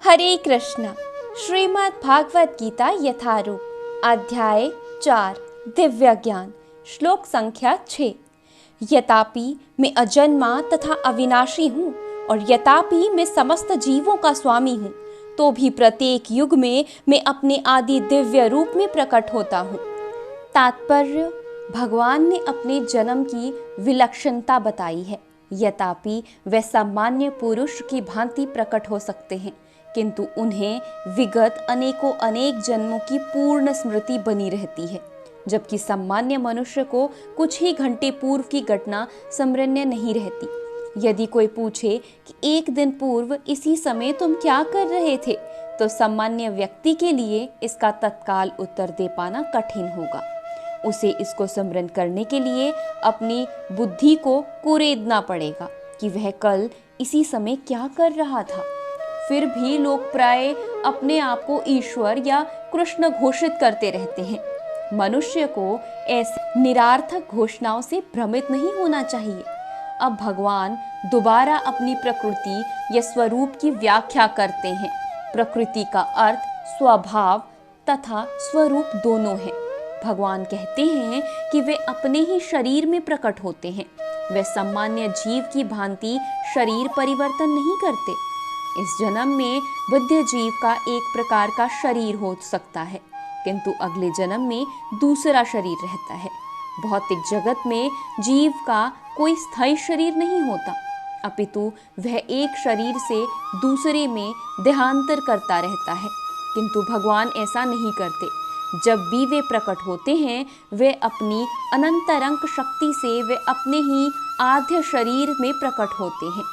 हरे कृष्णा। श्रीमद् भागवत गीता यथारूप अध्याय 4 दिव्य ज्ञान श्लोक संख्या 6। यतापि मैं अजन्मा तथा अविनाशी हूँ और यतापि मैं समस्त जीवों का स्वामी हूँ, तो भी प्रत्येक युग में मैं अपने आदि दिव्य रूप में प्रकट होता हूँ। तात्पर्य: भगवान ने अपने जन्म की विलक्षणता बताई है। यतापि वे सामान्य पुरुष की भांति प्रकट हो सकते हैं, किंतु उन्हें विगत अनेक जन्मों की पूर्ण स्मृति बनी रहती है, जबकि सामान्य मनुष्य को कुछ ही घंटे पूर्व की घटना स्मरणीय नहीं रहती। यदि कोई पूछे कि एक दिन पूर्व इसी समय तुम क्या कर रहे थे, तो सामान्य व्यक्ति के लिए इसका तत्काल उत्तर दे पाना कठिन होगा। उसे इसको स्मरण करने के लिए अपनी बुद्धि को कुरेदना पड़ेगा कि वह कल इसी समय क्या कर रहा था। फिर भी लोग प्राय अपने आप को ईश्वर या कृष्ण घोषित करते रहते हैं। मनुष्य को ऐसी निरार्थक घोषणाओं से भ्रमित नहीं होना चाहिए। अब भगवान दोबारा अपनी प्रकृति या स्वरूप की व्याख्या करते हैं। प्रकृति का अर्थ स्वभाव तथा स्वरूप दोनों है। भगवान कहते हैं कि वे अपने ही शरीर में प्रकट होते हैं। वे सामान्य जीव की भांति शरीर परिवर्तन नहीं करते। इस जन्म में बुद्ध जीव का एक प्रकार का शरीर हो सकता है, किंतु अगले जन्म में दूसरा शरीर रहता है। भौतिक जगत में जीव का कोई स्थायी शरीर नहीं होता, अपितु वह एक शरीर से दूसरे में देहांतर करता रहता है। किंतु भगवान ऐसा नहीं करते। जब भी वे प्रकट होते हैं, वे अपनी अनंतरंग शक्ति से वे अपने ही आद्य शरीर में प्रकट होते हैं।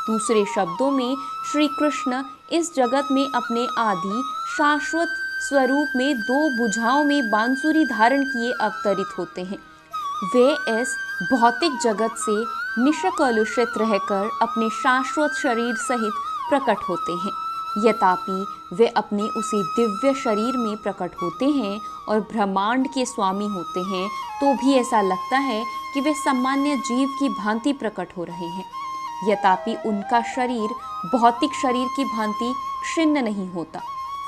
दूसरे शब्दों में श्री कृष्ण इस जगत में अपने आदि शाश्वत स्वरूप में दो भुजाओं में बांसुरी धारण किए अवतरित होते हैं। वे इस भौतिक जगत से निष्कलुषित रहकर अपने शाश्वत शरीर सहित प्रकट होते हैं। यतापि वे अपने उसी दिव्य शरीर में प्रकट होते हैं और ब्रह्मांड के स्वामी होते हैं, तो भी ऐसा लगता है कि वे सामान्य जीव की भांति प्रकट हो रहे हैं। यतापि उनका शरीर भौतिक शरीर की भांति क्षीण नहीं होता।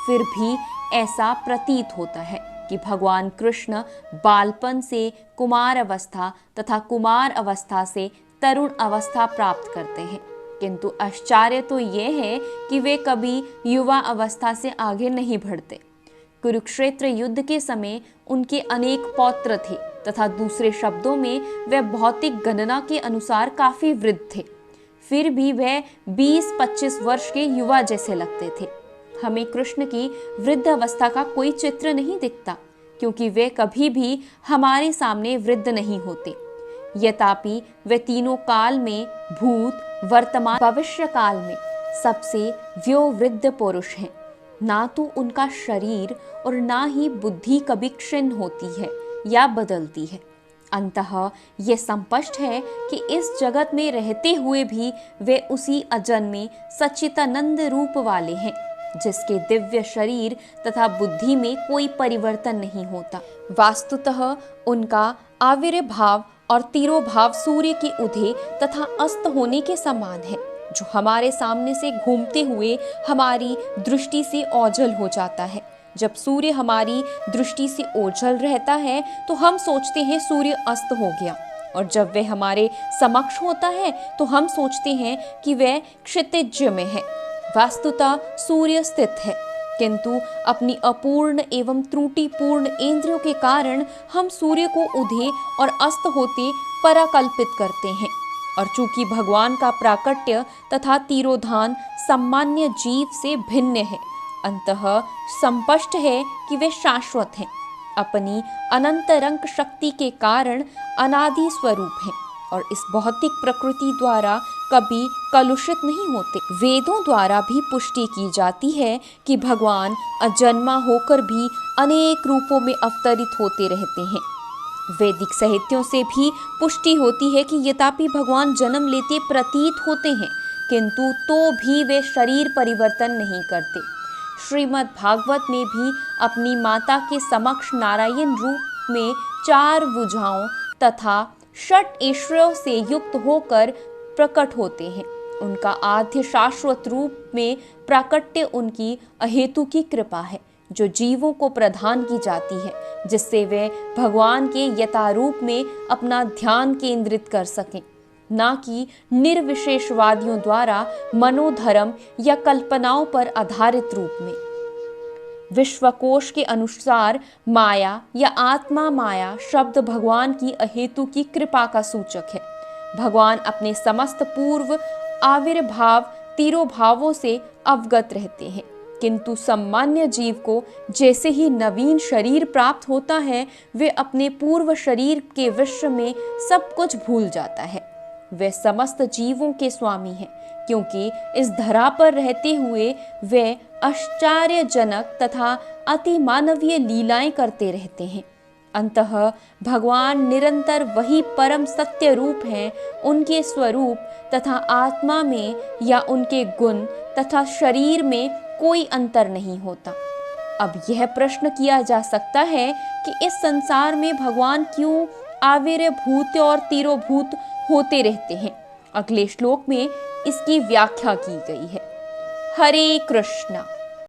फिर भी ऐसा प्रतीत होता है कि भगवान कृष्ण बालपन से कुमार अवस्था तथा कुमार अवस्था से तरुण अवस्था प्राप्त करते हैं, किंतु आश्चर्य तो यह है कि वे कभी युवा अवस्था से आगे नहीं बढ़ते। कुरुक्षेत्र युद्ध के समय उनके अनेक पौत्र थे तथा दूसरे शब्दों में वे भौतिक गणना के अनुसार काफी वृद्ध थे। फिर भी वह 20-25 वर्ष के युवा जैसे लगते थे। हमें कृष्ण की वृद्ध अवस्था का कोई चित्र नहीं दिखता, क्योंकि वे कभी भी हमारे सामने वृद्ध नहीं होते। यतापि वे तीनों काल में, भूत, वर्तमान, भविष्य काल में सबसे वयोवृद्ध पुरुष हैं। ना तो उनका शरीर और ना ही बुद्धि कभी क्षीण होती है या बदलती है। अंततः ये स्पष्ट है कि इस जगत में रहते हुए भी वे उसी अजन्मे सच्चिदानंद रूप वाले हैं, जिसके दिव्य शरीर तथा बुद्धि में कोई परिवर्तन नहीं होता। वास्तुतः उनका आविर्भाव और तिरोभाव सूर्य के उदय तथा अस्त होने के समान है, जो हमारे सामने से घूमते हुए हमारी दृष्टि से ओझल हो जाता है। जब सूर्य हमारी दृष्टि से ओझल रहता है तो हम सोचते हैं सूर्य अस्त हो गया, और जब वह हमारे समक्ष होता है तो हम सोचते हैं कि वह क्षितिज में है। वास्तुतः सूर्य स्थित है, किंतु अपनी अपूर्ण एवं त्रुटिपूर्ण इंद्रियों के कारण हम सूर्य को उदय और अस्त होते पराकल्पित करते हैं। और चूंकि भगवान का प्राकट्य तथा तिरोधान सामान्य जीव से भिन्न है, अंततः स्पष्ट है कि वे शाश्वत हैं, अपनी अनंतरंग शक्ति के कारण अनादि स्वरूप हैं और इस भौतिक प्रकृति द्वारा कभी कलुषित नहीं होते। वेदों द्वारा भी पुष्टि की जाती है कि भगवान अजन्मा होकर भी अनेक रूपों में अवतरित होते रहते हैं। वैदिक साहित्यों से भी पुष्टि होती है कि यद्यपि भगवान जन्म लेते प्रतीत होते हैं, किंतु तो भी वे शरीर परिवर्तन नहीं करते। श्रीमद् भागवत में भी अपनी माता के समक्ष नारायण रूप में 4 भुजाओं तथा 6 ऐश्वर्यों से युक्त होकर प्रकट होते हैं। उनका आद्य शाश्वत रूप में प्राकट्य उनकी अहेतु की कृपा है, जो जीवों को प्रदान की जाती है, जिससे वे भगवान के यथारूप में अपना ध्यान केंद्रित कर सकें, ना कि निर्विशेषवादियों द्वारा मनोधर्म या कल्पनाओं पर आधारित रूप में। विश्वकोश के अनुसार माया या आत्मा माया शब्द भगवान की अहेतु की कृपा का सूचक है। भगवान अपने समस्त पूर्व आविर्भाव तिरोभावों से अवगत रहते हैं, किंतु सामान्य जीव को जैसे ही नवीन शरीर प्राप्त होता है, वे अपने पूर्व शरीर के विश्व में सब कुछ भूल जाता है। वे समस्त जीवों के स्वामी हैं, क्योंकि इस धरा पर रहते हुए वे आश्चर्यजनक तथा अति मानवीय लीलाएं करते रहते हैं। अंतः भगवान निरंतर वही परम सत्य रूप हैं। उनके स्वरूप तथा आत्मा में या उनके गुण तथा शरीर में कोई अंतर नहीं होता। अब यह प्रश्न किया जा सकता है कि इस संसार में भगवान क्यों आविर्भूत और तिरोभूत होते रहते हैं। अगले श्लोक में इसकी व्याख्या की गई है। हरे कृष्णा।